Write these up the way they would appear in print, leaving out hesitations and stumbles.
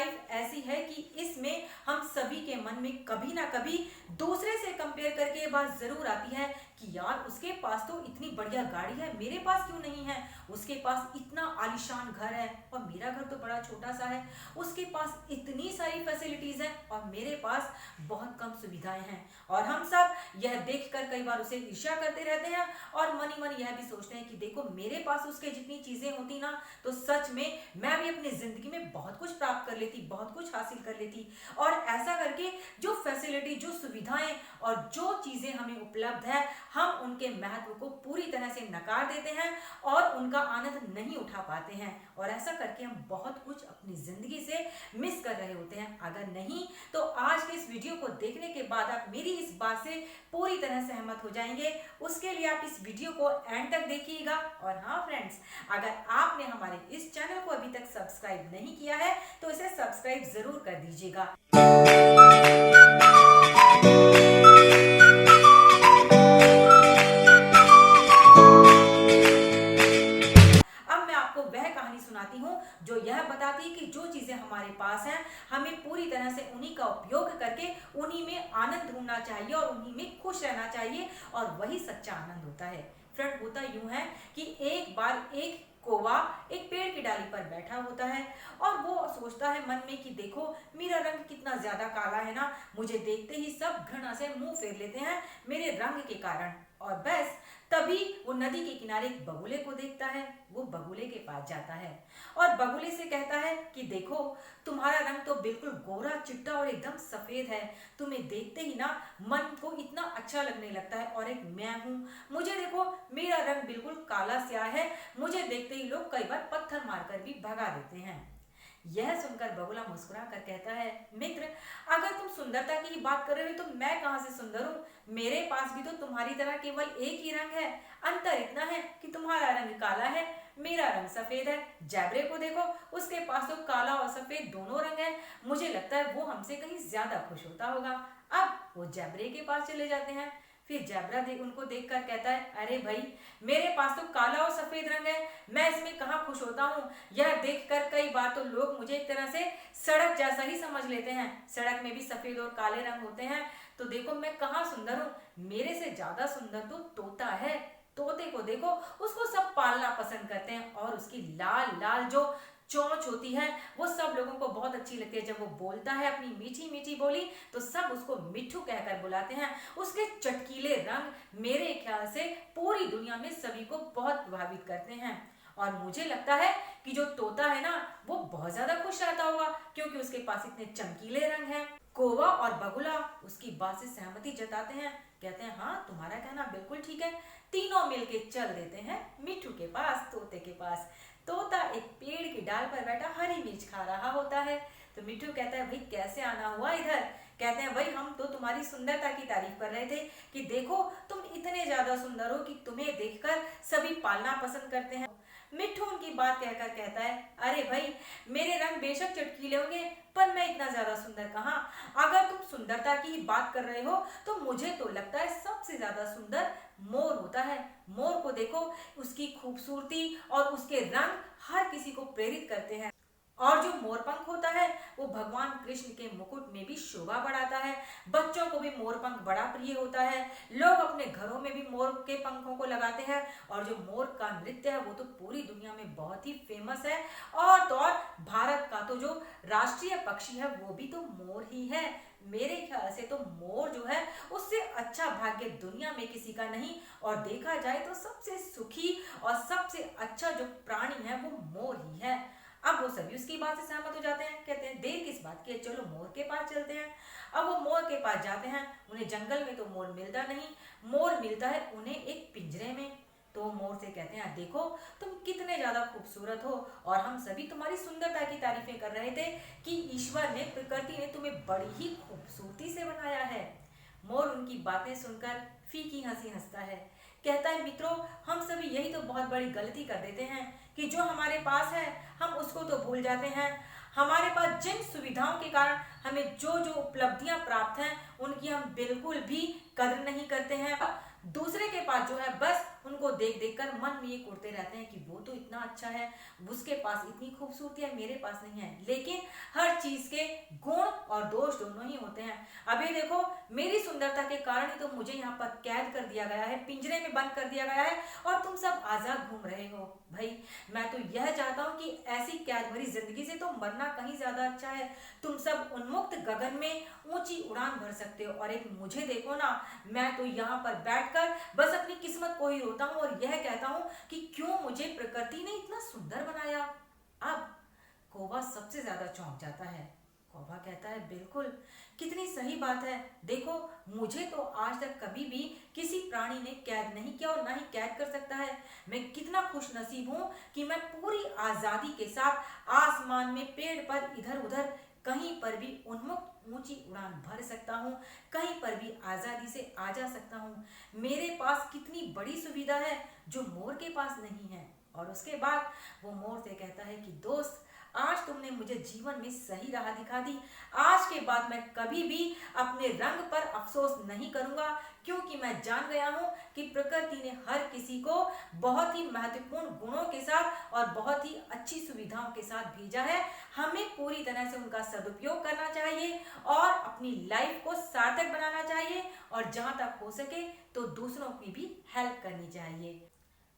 Life ऐसी है कि इसमें हम सभी के मन में कभी ना कभी दूसरे से कंपेयर करके ये बात जरूर आती है कि यार उसके पास तो इतनी बढ़िया गाड़ी है, मेरे पास क्यों नहीं है। उसके पास इतना आलीशान घर है और मेरा घर तो बड़ा छोटा सा है। उसके पास इतनी सारी फैसिलिटीज है और मेरे पास बहुत कम सुविधाएं हैं। और हम सब यह देखकर कई बार उसे ईर्ष्या करते रहते हैं और मन ही मन यह भी सोचते हैं कि देखो मेरे पास उसके जितनी चीजें होती ना तो सच में मैं भी अपनी जिंदगी में बहुत कुछ प्राप्त कर लेती, बहुत कुछ हासिल कर लेती। और ऐसा करके जो फैसिलिटी, जो सुविधाएं और जो चीजें हमें उपलब्ध है, हम उनके महत्व को पूरी तरह से नकार देते हैं और उनका आनंद नहीं उठा पाते हैं। और ऐसा करके हम बहुत कुछ अपनी जिंदगी से मिस कर रहे होते हैं। अगर नहीं तो आज के इस वीडियो को देखने के बाद आप मेरी इस बात से पूरी तरह सहमत हो जाएंगे। उसके लिए आप इस वीडियो को एंड तक देखिएगा। और हाँ फ्रेंड्स, अगर आपने हमारे इस चैनल को अभी तक सब्सक्राइब नहीं किया है तो इसे सब्सक्राइब जरूर कर दीजिएगा। सुनाती हूँ जो यह बताती है कि जो चीजें हमारे पास हैं हमें पूरी तरह से उन्हीं का उपयोग करके उन्हीं में आनंद ढूंढना चाहिए और उन्हीं में खुश रहना चाहिए और वही सच्चा आनंद होता है। फ्रेंड, होता यूं है कि एक बार एक कौवा एक पेड़ की डाली पर बैठा होता है और वो सोचता है मन में कि देखो मेरा रंग कितना ज्यादा काला है ना, मुझे देखते ही सब घृणा से मुंह फेर लेते हैं मेरे रंग के कारण। और बस तभी वो नदी के किनारे एक बगुले को देखता है। वो बगुले के पास जाता है और बगुले से कहता है कि देखो तुम्हारा रंग तो बिल्कुल गोरा चिट्टा और एकदम सफेद है, तुम्हें देखते ही ना मन को इतना अच्छा लगने लगता है। और एक मैं हूँ, मुझे देखो मेरा रंग बिल्कुल काला स्याह है, मुझे देखते ही लोग कई बार पत्थर मारकर भी भगा देते हैं। यह सुनकर बगुला मुस्कुरा कर कहता है, मित्र अगर तुम सुंदरता की ही बात कर रहे हो तो मैं कहां से सुंदर हूँ, मेरे पास भी तो तुम्हारी तरह केवल एक ही रंग है। अंतर इतना है कि तुम्हारा रंग काला है, मेरा रंग सफेद है। जैबरे को देखो, उसके पास तो काला और सफेद दोनों रंग है, मुझे लगता है वो हमसे कहीं ज्यादा खुश होता होगा। अब वो जैबरे के पास चले जाते हैं। फिर जैबरा उनको देखकर कहता है, अरे भाई मेरे पास तो काला और सफेद रंग है, मैं इसमें कहाँ खुश होता हूँ। यह देखकर कई बार तो लोग मुझे एक तरह से सड़क जैसा ही समझ लेते हैं, सड़क में भी सफेद और काले रंग होते हैं, तो देखो मैं कहाँ सुंदर हूँ, मेरे से ज्यादा सुंदर तो तोता है। तोते को देखो, उसको सब पालना पसंद करते हैं और उसकी लाल लाल जो चोंच होती है वो सब लोगों को बहुत अच्छी लगती है। जब वो बोलता है अपनी मीठी मीठी बोली तो सब उसको मिट्ठू कहकर बुलाते हैं। उसके चटकीले रंग मेरे ख्याल से पूरी दुनिया में सभी को बहुत प्रभावित करते हैं। और मुझे लगता है कि जो तोता है ना वो बहुत ज्यादा खुश रहता होगा क्योंकि उसके पास इतने चमकीले रंग हैं। कौवा और बगुला उसकी बात से सहमति जताते हैं, कहते हैं हाँ तुम्हारा कहना बिल्कुल ठीक है। तीनों मिलके चल देते हैं मिट्ठू के पास, तोते के पास। तोता एक पेड़ की डाल पर बैठा हरी मिर्च खा रहा होता है। तो मिट्ठू कहता है, भाई कैसे आना हुआ इधर। कहते हैं, भाई हम तो तुम्हारी सुंदरता की तारीफ कर रहे थे कि देखो तुम इतने ज्यादा सुंदर हो कि तुम्हें देखकर सभी पालना पसंद करते हैं। मिट्ठू उनकी बात कहकर कहता है, अरे भाई मेरे रंग बेशक चटकीले होंगे पर मैं इतना ज्यादा सुंदर कहाँ। अगर तुम सुंदरता की ही बात कर रहे हो तो मुझे तो लगता है सबसे ज्यादा सुंदर मोर होता है। मोर को देखो, उसकी खूबसूरती और उसके रंग हर किसी को प्रेरित करते हैं। और जो मोरपंख होता है वो भगवान कृष्ण के मुकुट में भी शोभा बढ़ाता है। बच्चों को भी मोरपंख बड़ा प्रिय होता है, लोग अपने घरों में भी मोर के पंखों को लगाते हैं। और जो मोर का नृत्य है वो तो पूरी दुनिया में बहुत ही फेमस है। और तो और भारत का तो जो राष्ट्रीय पक्षी है वो भी तो मोर ही है। मेरे ख्याल से तो मोर जो है उससे अच्छा भाग्य दुनिया में किसी का नहीं। और देखा जाए तो सबसे सुखी और सबसे अच्छा जो प्राणी है वो मोर ही है। अब वो सभी उसकी बात से सहमत हो जाते हैं, कहते हैं देर किस बात की है, चलो मोर के पास चलते हैं। अब वो मोर के पास जाते हैं। उन्हें जंगल में तो मोर मिलता नहीं, मोर मिलता है उन्हें एक पिंजरे में। तो मोर से कहते हैं, देखो तुम कितने ज्यादा खूबसूरत हो और हम सभी तुम्हारी सुंदरता की तारीफें कर रहे थे कि ईश्वर ने, प्रकृति ने तुम्हें बड़ी ही खूबसूरती से बनाया है। मोर उनकी बातें सुनकर फीकी हंसी हंसता है, कहता है, मित्रों हम सभी यही तो बहुत बड़ी गलती कर देते हैं कि जो हमारे पास है हम उसको तो भूल जाते हैं। हमारे पास जिन सुविधाओं के कारण हमें जो जो उपलब्धियां प्राप्त हैं उनकी हम बिल्कुल भी कदर नहीं करते हैं। दूसरे के पास जो है बस उनको देख देख कर मन में ये उड़ते रहते हैं कि वो तो इतना अच्छा है, उसके पास इतनी खूबसूरती है, मेरे पास नहीं है। लेकिन हर चीज के गुण और दोष दोनों ही होते हैं। अभी देखो, मेरी सुंदरता के कारण ही तो मुझे यहाँ पर कैद कर दिया गया है, पिंजरे में बंद कर दिया गया है, और तुम सब आजाद घूम रहे हो। भाई मैं तो यह चाहता हूँ कि ऐसी कैद भरी जिंदगी से तो मरना कहीं ज्यादा अच्छा है। तुम सब उन्मुक्त गगन में ऊंची उड़ान भर सकते हो, और एक मुझे देखो ना, मैं तो यहाँ पर बैठकर बस अपनी किस्मत को ही रोता हूँ और यह कहता हूँ कि क्यों मुझे प्रकृति ने इतना सुंदर बनाया। अब कौवा सबसे ज्यादा चौंक जाता है। कौवा कहता है, बिल्कुल, कितनी सही बात है। देखो, मुझे तो आज तक कभी भी किसी प्राणी ने कैद नहीं किया और ना ही कैद कर सकता है। मैं कितना खुश नसीब हूँ कि मैं पूरी आजादी के साथ आसमान में, पेड़ पर, इधर उधर कहीं पर भी उन्मुक्त ऊंची उड़ान भर सकता हूँ, कहीं पर भी आजादी से आ जा सकता हूँ। मेरे पास कितनी बड़ी सुविधा है जो मोर के पास नहीं है। और उसके बाद वो मोर से कहता है कि दोस्त, आज तुमने मुझे जीवन में सही राह दिखा दी। आज के बाद मैं कभी भी अपने रंग पर अफसोस नहीं करूंगा, क्योंकि मैं जान गया हूं कि प्रकृति ने हर किसी को बहुत ही महत्वपूर्ण गुणों के साथ और बहुत ही अच्छी सुविधाओं के साथ भेजा है। हमें पूरी तरह से उनका सदुपयोग करना चाहिए और अपनी लाइफ को सार्थक बनाना चाहिए, और जहां तक हो सके तो दूसरों की भी हेल्प करनी चाहिए।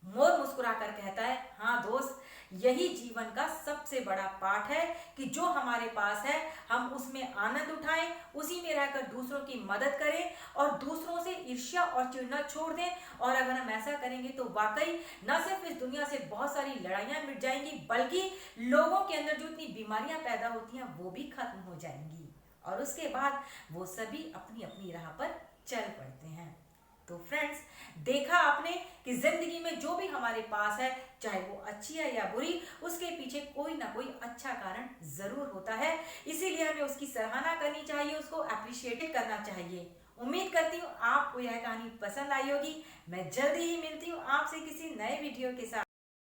मोर मुस्कुराकर कहता है, हाँ दोस्त, यही जीवन का सबसे बड़ा पाठ है कि जो हमारे पास है हम उसमें आनंद उठाएं, उसी में रहकर दूसरों की मदद करें और दूसरों से ईर्ष्या और चिढ़ना छोड़ दें। और अगर हम ऐसा करेंगे तो वाकई न सिर्फ इस दुनिया से बहुत सारी लड़ाइयां मिट जाएंगी, बल्कि लोगों के अंदर जो इतनी बीमारियां पैदा होती हैं वो भी खत्म हो जाएंगी। और उसके बाद वो सभी अपनी अपनी राह पर चल पड़ते हैं। तो फ्रेंड्स, देखा आपने कि जिंदगी में जो भी हमारे पास है, चाहे वो अच्छी है या बुरी, उसके पीछे कोई ना कोई अच्छा कारण जरूर होता है। इसीलिए हमें उसकी सराहना करनी चाहिए, उसको अप्रिशिएट करना चाहिए। उम्मीद करती हूँ आपको यह कहानी पसंद आई होगी। मैं जल्दी ही मिलती हूँ आपसे किसी नए वीडियो के साथ।